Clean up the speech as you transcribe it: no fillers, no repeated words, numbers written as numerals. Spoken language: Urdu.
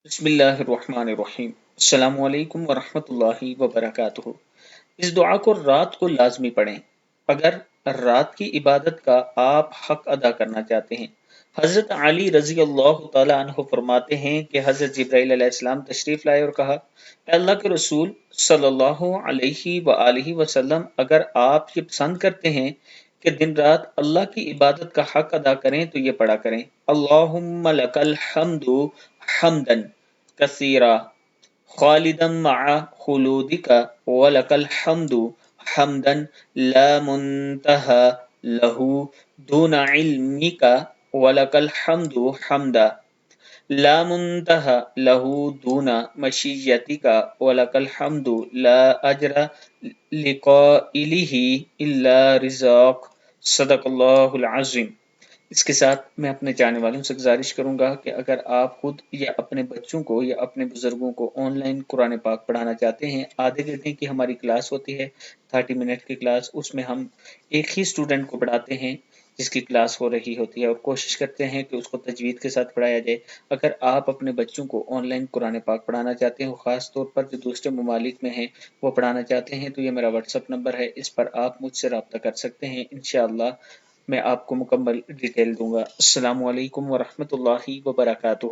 بسم اللہ الرحمن الرحیم۔ السلام علیکم ورحمۃ اللہ وبرکاتہ۔ اس دعا کو رات کو لازمی پڑھیں اگر رات کی عبادت کا آپ حق ادا کرنا چاہتے ہیں۔ حضرت علی رضی اللہ تعالی عنہ فرماتے ہیں کہ حضرت جبرائیل علیہ السلام تشریف لائے اور کہا، اے اللہ کے رسول صلی اللہ علیہ وآلہ وسلم، اگر آپ یہ پسند کرتے ہیں کہ دن رات اللہ کی عبادت کا حق ادا کریں تو یہ پڑھا کریں، اللہم لک الحمد حمدا کثیرا خالدا مع خلودک ولک الحمد حمدا لا منتهى له دون علمک ولک الحمد حمدا لا منتهى له دون مشیتک ولک الحمد لا اجر لقائله الا رزاق۔ صدق اللہ العظیم۔ اس کے ساتھ میں اپنے جانے والوں سے گزارش کروں گا کہ اگر آپ خود یا اپنے بچوں کو یا اپنے بزرگوں کو آن لائن قرآن پاک پڑھانا چاہتے ہیں، آدھے گھنٹے کی ہماری کلاس ہوتی ہے، 30 منٹ کی کلاس، اس میں ہم ایک ہی اسٹوڈنٹ کو پڑھاتے ہیں جس کی کلاس ہو رہی ہوتی ہے، اور کوشش کرتے ہیں کہ اس کو تجوید کے ساتھ پڑھایا جائے۔ اگر آپ اپنے بچوں کو آن لائن قرآن پاک پڑھانا چاہتے ہیں، خاص طور پر جو دوسرے ممالک میں ہیں وہ پڑھانا چاہتے ہیں، تو یہ میرا واٹس ایپ نمبر ہے، اس پر آپ مجھ سے رابطہ کر سکتے ہیں۔ انشاءاللہ میں آپ کو مکمل ڈیٹیل دوں گا۔ السلام علیکم ورحمۃ اللہ وبرکاتہ۔